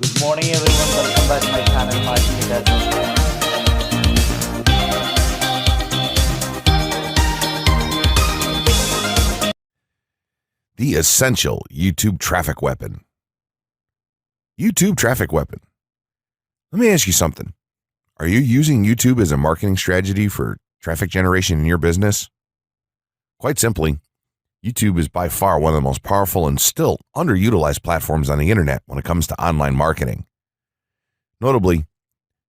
Good morning everyone, welcome back to my channel Marketing Data. The essential YouTube traffic weapon. YouTube traffic weapon. Let me ask you something. Are you using YouTube as a marketing strategy for traffic generation in your business? Quite simply, YouTube is by far one of the most powerful and still underutilized platforms on the internet when it comes to online marketing. Notably,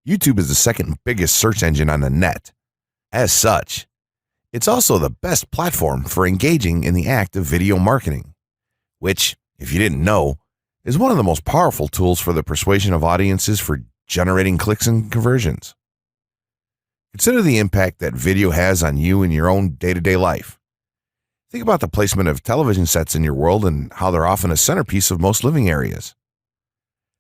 YouTube is the second biggest search engine on the net. As such, it's also the best platform for engaging in the act of video marketing, which, if you didn't know, is one of the most powerful tools for the persuasion of audiences for generating clicks and conversions. Consider the impact that video has on you in your own day-to-day life. Think about the placement of television sets in your world and how they're often a centerpiece of most living areas.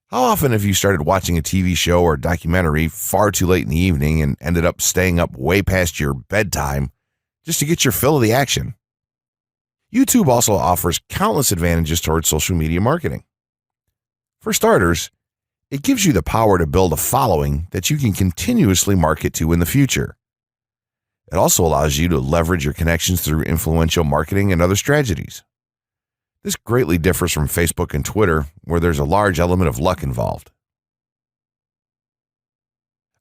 How often have you started watching a TV show or documentary far too late in the evening and ended up staying up way past your bedtime just to get your fill of the action? YouTube also offers countless advantages towards social media marketing. For starters, it gives you the power to build a following that you can continuously market to in the future. It also allows you to leverage your connections through influential marketing and other strategies. This greatly differs from Facebook and Twitter, where there's a large element of luck involved.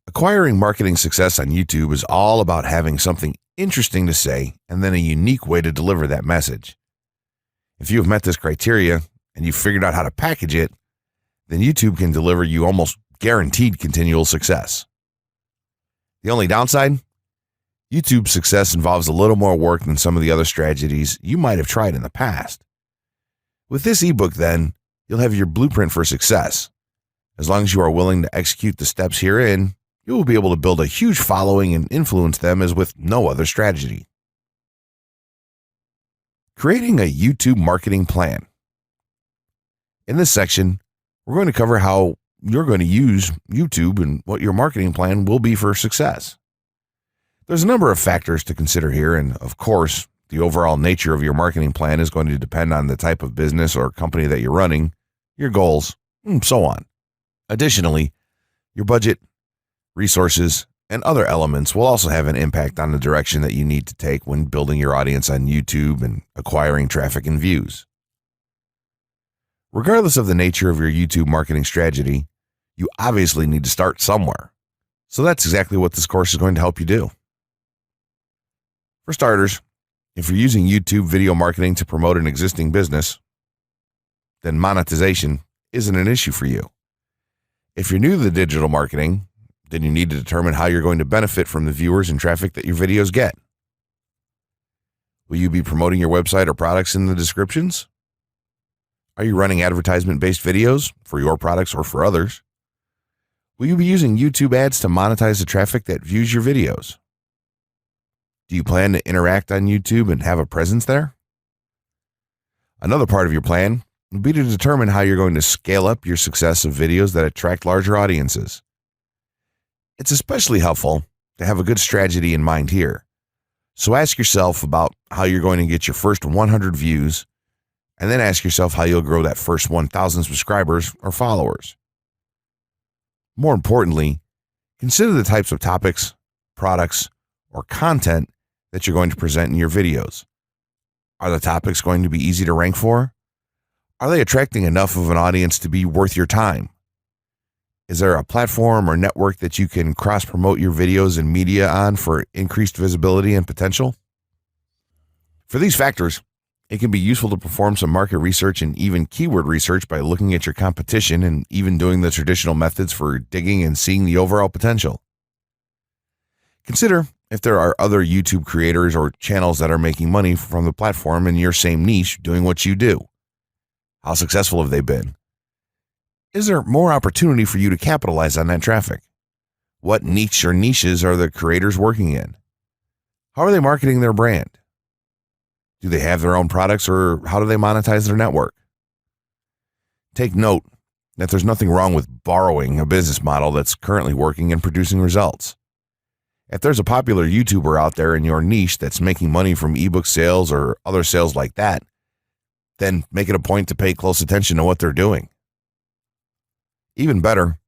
Acquiring marketing success on YouTube is all about having something interesting to say and then a unique way to deliver that message. If you have met this criteria and you've figured out how to package it, then YouTube can deliver you almost guaranteed continual success. The only downside? YouTube's success involves a little more work than some of the other strategies you might have tried in the past. With this ebook, then, you'll have your blueprint for success. As long as you are willing to execute the steps herein, you will be able to build a huge following and influence them as with no other strategy. Creating a YouTube marketing plan. In this section, we're going to cover how you're going to use YouTube and what your marketing plan will be for success. There's a number of factors to consider here, and of course, the overall nature of your marketing plan is going to depend on the type of business or company that you're running, your goals, and so on. Additionally, your budget, resources, and other elements will also have an impact on the direction that you need to take when building your audience on YouTube and acquiring traffic and views. Regardless of the nature of your YouTube marketing strategy, you obviously need to start somewhere. So that's exactly what this course is going to help you do. For starters, if you're using YouTube video marketing to promote an existing business, then monetization isn't an issue for you. If you're new to the digital marketing, then you need to determine how you're going to benefit from the viewers and traffic that your videos get. Will you be promoting your website or products in the descriptions? Are you running advertisement-based videos for your products or for others? Will you be using YouTube ads to monetize the traffic that views your videos? Do you plan to interact on YouTube and have a presence there? Another part of your plan would be to determine how you're going to scale up your success of videos that attract larger audiences. It's especially helpful to have a good strategy in mind here. So ask yourself about how you're going to get your first 100 views, and then ask yourself how you'll grow that first 1,000 subscribers or followers. More importantly, consider the types of topics, products, or content that you're going to present in your videos. Are the topics going to be easy to rank for? Are they attracting enough of an audience to be worth your time? Is there a platform or network that you can cross-promote your videos and media on for increased visibility and potential? For these factors, it can be useful to perform some market research and even keyword research by looking at your competition and even doing the traditional methods for digging and seeing the overall potential. Consider if there are other YouTube creators or channels that are making money from the platform in your same niche doing what you do. How successful have they been? Is there more opportunity for you to capitalize on that traffic? What niche or niches are the creators working in? How are they marketing their brand? Do they have their own products, or how do they monetize their network? Take note that there's nothing wrong with borrowing a business model that's currently working and producing results. If there's a popular YouTuber out there in your niche that's making money from ebook sales or other sales like that, then make it a point to pay close attention to what they're doing. Even better,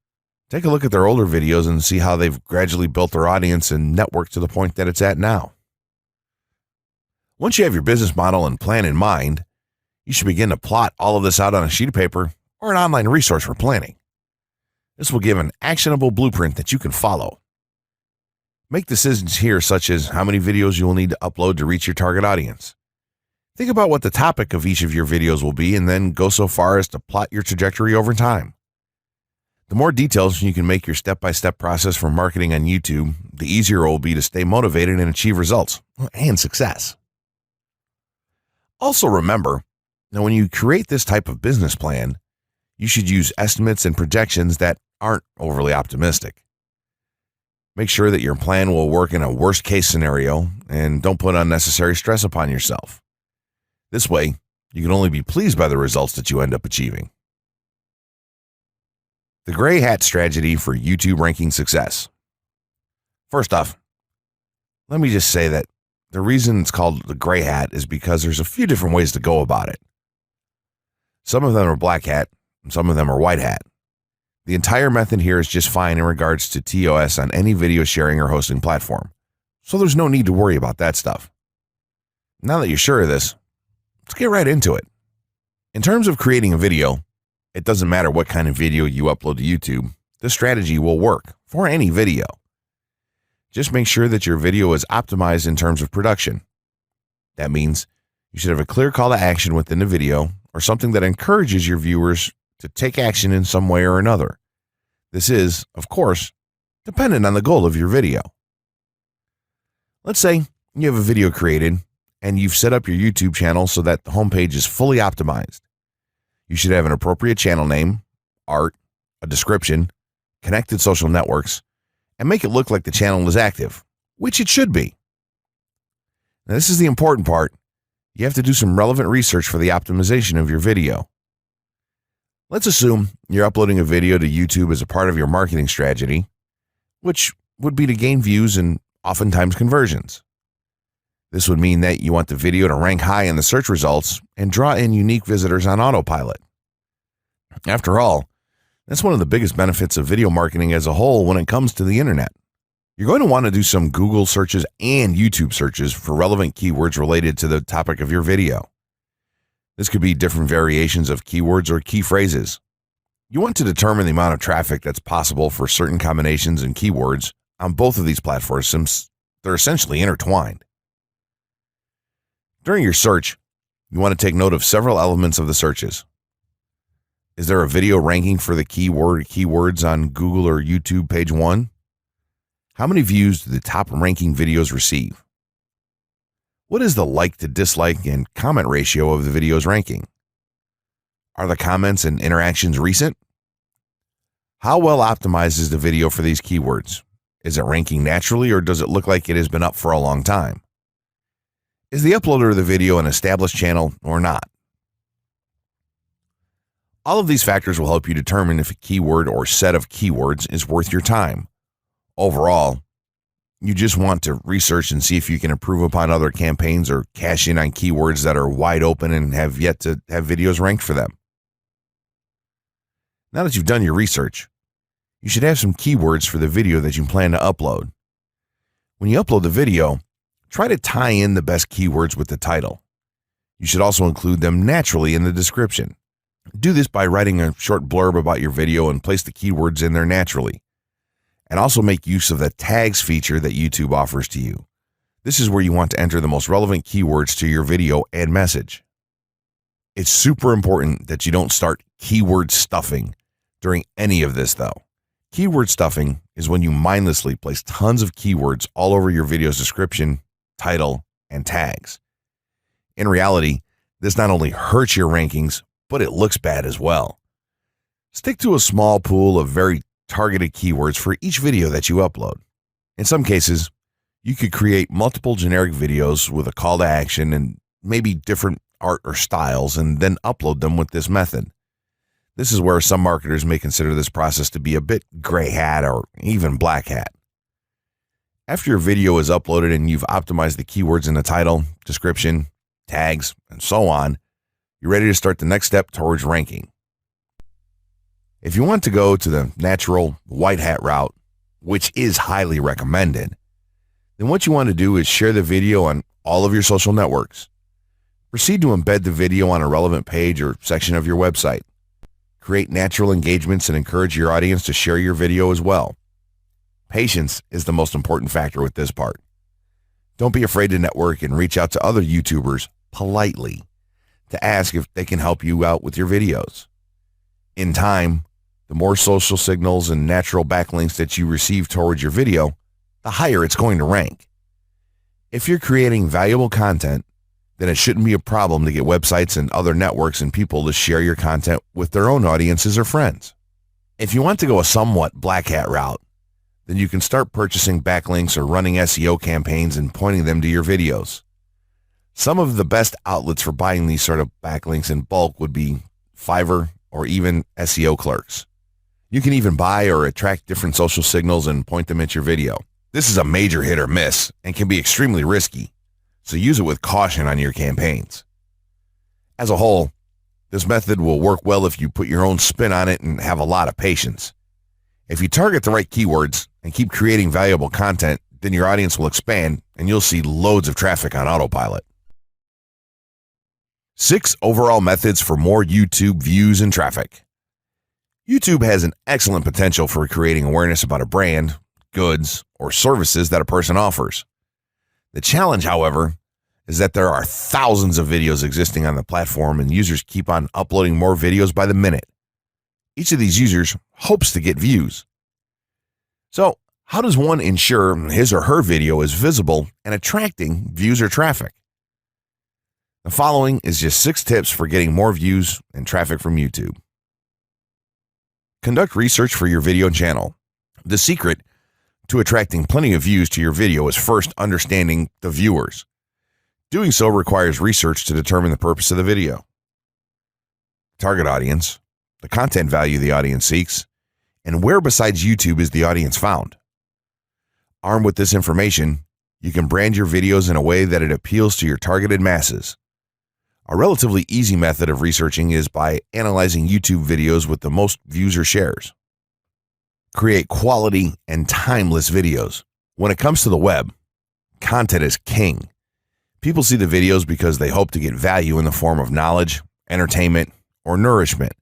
take a look at their older videos and see how they've gradually built their audience and network to the point that it's at now. Once you have your business model and plan in mind, you should begin to plot all of this out on a sheet of paper or an online resource for planning. This will give an actionable blueprint that you can follow. Make decisions here, such as how many videos you will need to upload to reach your target audience. Think about what the topic of each of your videos will be, and then go so far as to plot your trajectory over time. The more details you can make your step-by-step process for marketing on YouTube, the easier it will be to stay motivated and achieve results and success. Also remember that when you create this type of business plan, you should use estimates and projections that aren't overly optimistic. Make sure that your plan will work in a worst-case scenario and don't put unnecessary stress upon yourself. This way, you can only be pleased by the results that you end up achieving. The gray hat strategy for YouTube ranking success. First off, let me just say that the reason it's called the gray hat is because there's a few different ways to go about it. Some of them are black hat, and some of them are white hat. The entire method here is just fine in regards to TOS on any video sharing or hosting platform, so there's no need to worry about that stuff. Now that you're sure of this, let's get right into it. In terms of creating a video, it doesn't matter what kind of video you upload to YouTube, this strategy will work for any video. Just make sure that your video is optimized in terms of production. That means you should have a clear call to action within the video or something that encourages your viewers to take action in some way or another. This is, of course, dependent on the goal of your video. Let's say you have a video created and you've set up your YouTube channel so that the homepage is fully optimized. You should have an appropriate channel name, art, a description, connected social networks, and make it look like the channel is active, which it should be. Now, this is the important part. You have to do some relevant research for the optimization of your video. Let's assume you're uploading a video to YouTube as a part of your marketing strategy, which would be to gain views and oftentimes conversions. This would mean that you want the video to rank high in the search results and draw in unique visitors on autopilot. After all, that's one of the biggest benefits of video marketing as a whole when it comes to the internet. You're going to want to do some Google searches and YouTube searches for relevant keywords related to the topic of your video. This could be different variations of keywords or key phrases. You want to determine the amount of traffic that's possible for certain combinations and keywords on both of these platforms since they're essentially intertwined. During your search, you want to take note of several elements of the searches. Is there a video ranking for the keywords on Google or YouTube page 1? How many views do the top ranking videos receive? What is the like to dislike and comment ratio of the video's ranking? Are the comments and interactions recent? How well optimized is the video for these keywords? Is it ranking naturally or does it look like it has been up for a long time? Is the uploader of the video an established channel or not? All of these factors will help you determine if a keyword or set of keywords is worth your time. Overall, you just want to research and see if you can improve upon other campaigns or cash in on keywords that are wide open and have yet to have videos ranked for them. Now that you've done your research, you should have some keywords for the video that you plan to upload. When you upload the video, try to tie in the best keywords with the title. You should also include them naturally in the description. Do this by writing a short blurb about your video and place the keywords in there naturally. And also make use of the tags feature that YouTube offers to you. This is where you want to enter the most relevant keywords to your video and message. It's super important that you don't start keyword stuffing during any of this though. Keyword stuffing is when you mindlessly place tons of keywords all over your video's description, title, and tags. In reality, this not only hurts your rankings, but it looks bad as well. Stick to a small pool of very targeted keywords for each video that you upload. In some cases, you could create multiple generic videos with a call to action and maybe different art or styles and then upload them with this method. This is where some marketers may consider this process to be a bit gray hat or even black hat. After your video is uploaded and you've optimized the keywords in the title, description, tags, and so on, you're ready to start the next step towards ranking. If you want to go to the natural white hat route, which is highly recommended, then what you want to do is share the video on all of your social networks. Proceed to embed the video on a relevant page or section of your website. Create natural engagements and encourage your audience to share your video as well. Patience is the most important factor with this part. Don't be afraid to network and reach out to other YouTubers politely to ask if they can help you out with your videos. In time, the more social signals and natural backlinks that you receive towards your video, the higher it's going to rank. If you're creating valuable content, then it shouldn't be a problem to get websites and other networks and people to share your content with their own audiences or friends. If you want to go a somewhat black hat route, then you can start purchasing backlinks or running SEO campaigns and pointing them to your videos. Some of the best outlets for buying these sort of backlinks in bulk would be Fiverr or even SEO clerks. You can even buy or attract different social signals and point them at your video. This is a major hit or miss and can be extremely risky, so use it with caution on your campaigns. As a whole, this method will work well if you put your own spin on it and have a lot of patience. If you target the right keywords and keep creating valuable content, then your audience will expand and you'll see loads of traffic on autopilot. 6 overall methods for more YouTube views and traffic. YouTube has an excellent potential for creating awareness about a brand, goods, or services that a person offers. The challenge, however, is that there are thousands of videos existing on the platform and users keep on uploading more videos by the minute. Each of these users hopes to get views. So, how does one ensure his or her video is visible and attracting views or traffic? The following is just 6 tips for getting more views and traffic from YouTube. Conduct research for your video channel. The secret to attracting plenty of views to your video is first understanding the viewers. Doing so requires research to determine the purpose of the video, target audience, the content value the audience seeks, and where besides YouTube is the audience found. Armed with this information, you can brand your videos in a way that it appeals to your targeted masses. A relatively easy method of researching is by analyzing YouTube videos with the most views or shares. Create quality and timeless videos. When it comes to the web, content is king. People see the videos because they hope to get value in the form of knowledge, entertainment, or nourishment.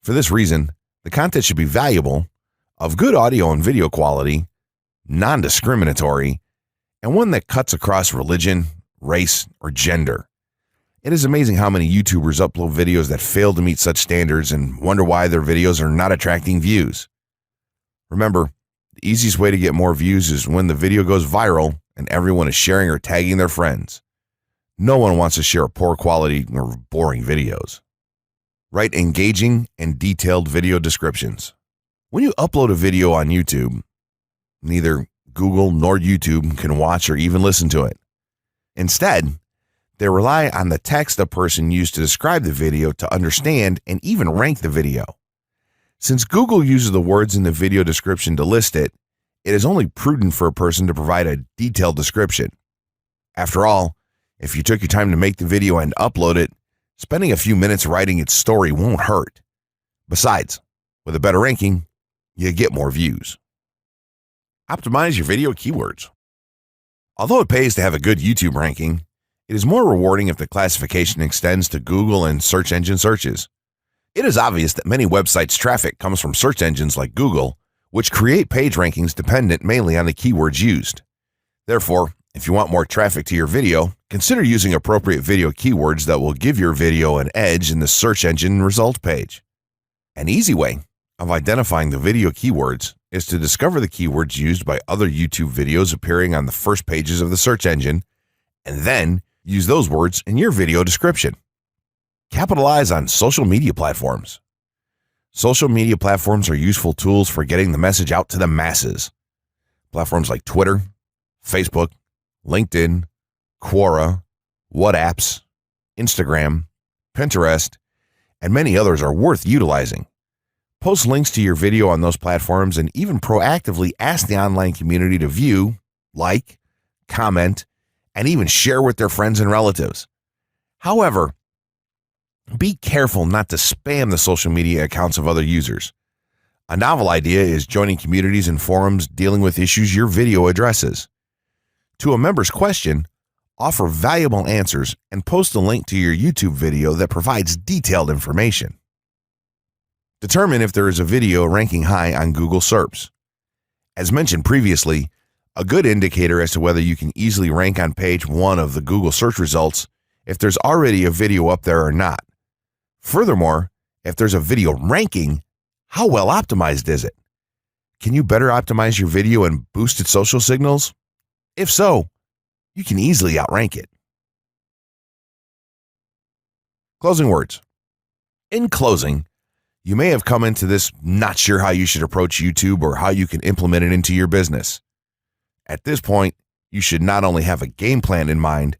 For this reason, the content should be valuable, of good audio and video quality, non-discriminatory, and one that cuts across religion, race, or gender. It is amazing how many YouTubers upload videos that fail to meet such standards and wonder why their videos are not attracting views. Remember, the easiest way to get more views is when the video goes viral and everyone is sharing or tagging their friends. No one wants to share poor quality or boring videos. Write engaging and detailed video descriptions. When you upload a video on YouTube, neither Google nor YouTube can watch or even listen to it. Instead, they rely on the text a person used to describe the video to understand and even rank the video. Since Google uses the words in the video description to list it, it is only prudent for a person to provide a detailed description. After all, if you took your time to make the video and upload it, spending a few minutes writing its story won't hurt. Besides, with a better ranking, you get more views. Optimize your video keywords. Although it pays to have a good YouTube ranking, it is more rewarding if the classification extends to Google and search engine searches. It is obvious that many websites' traffic comes from search engines like Google, which create page rankings dependent mainly on the keywords used. Therefore, if you want more traffic to your video, consider using appropriate video keywords that will give your video an edge in the search engine result page. An easy way of identifying the video keywords is to discover the keywords used by other YouTube videos appearing on the first pages of the search engine, and then use those words in your video description. Capitalize on social media platforms. Social media platforms are useful tools for getting the message out to the masses. Platforms like Twitter, Facebook, LinkedIn, Quora, WhatsApp, Instagram, Pinterest, and many others are worth utilizing. Post links to your video on those platforms and even proactively ask the online community to view, like, comment, and even share with their friends and relatives. However, be careful not to spam the social media accounts of other users. A novel idea is joining communities and forums dealing with issues your video addresses. To a member's question, offer valuable answers and post a link to your YouTube video that provides detailed information. Determine if there is a video ranking high on Google SERPs. As mentioned previously, a good indicator as to whether you can easily rank on page 1 of the Google search results if there's already a video up there or not. Furthermore, if there's a video ranking, how well optimized is it? Can you better optimize your video and boost its social signals? If so, you can easily outrank it. Closing words. In closing, you may have come into this not sure how you should approach YouTube or how you can implement it into your business. At this point, you should not only have a game plan in mind,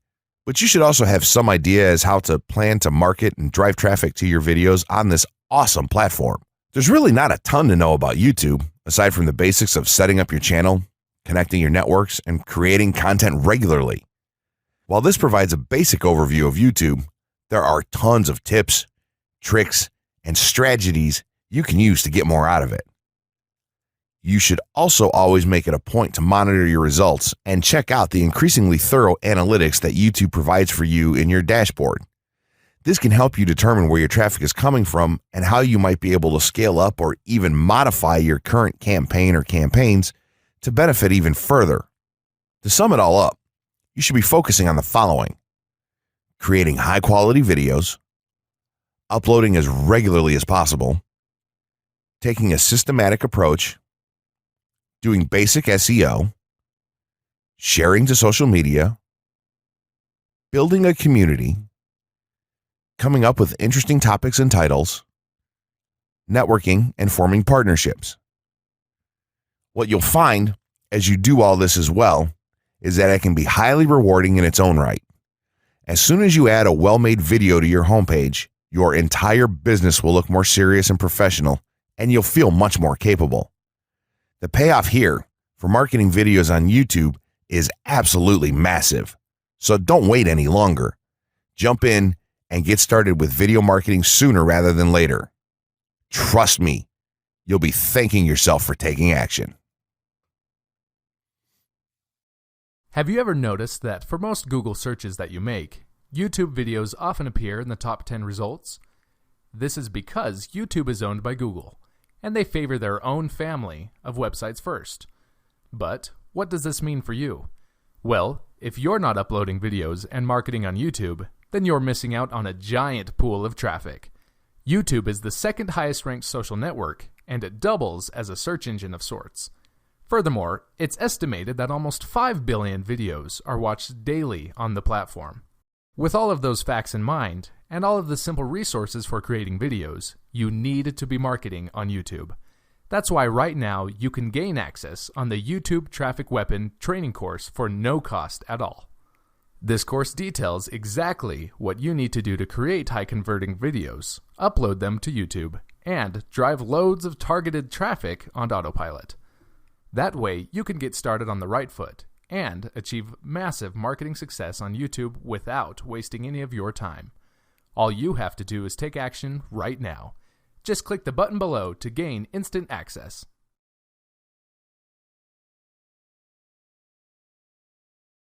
but you should also have some idea as how to plan to market and drive traffic to your videos on this awesome platform. There's really not a ton to know about YouTube, aside from the basics of setting up your channel, connecting your networks, and creating content regularly. While this provides a basic overview of YouTube, there are tons of tips, tricks, and strategies you can use to get more out of it. You should also always make it a point to monitor your results and check out the increasingly thorough analytics that YouTube provides for you in your dashboard. This can help you determine where your traffic is coming from and how you might be able to scale up or even modify your current campaign or campaigns to benefit even further. To sum it all up, you should be focusing on the following: creating high-quality videos, uploading as regularly as possible, taking a systematic approach, doing basic SEO, sharing to social media, building a community, coming up with interesting topics and titles, networking, and forming partnerships. What you'll find as you do all this as well is that it can be highly rewarding in its own right. As soon as you add a well-made video to your homepage, your entire business will look more serious and professional, and you'll feel much more capable. The payoff here for marketing videos on YouTube is absolutely massive. So don't wait any longer. Jump in and get started with video marketing sooner rather than later. Trust me, you'll be thanking yourself for taking action. Have you ever noticed that for most Google searches that you make, YouTube videos often appear in the top 10 results? This is because YouTube is owned by Google, and they favor their own family of websites first. But what does this mean for you? Well, if you're not uploading videos and marketing on YouTube, then you're missing out on a giant pool of traffic. YouTube is the second highest ranked social network, and it doubles as a search engine of sorts. Furthermore, it's estimated that almost 5 billion videos are watched daily on the platform. With all of those facts in mind, and all of the simple resources for creating videos, you need to be marketing on YouTube. That's why right now you can gain access on the YouTube Traffic Weapon training course for no cost at all. This course details exactly what you need to do to create high-converting videos, upload them to YouTube, and drive loads of targeted traffic on autopilot. That way, you can get started on the right foot and achieve massive marketing success on YouTube without wasting any of your time. All you have to do is take action right now. Just click the button below to gain instant access.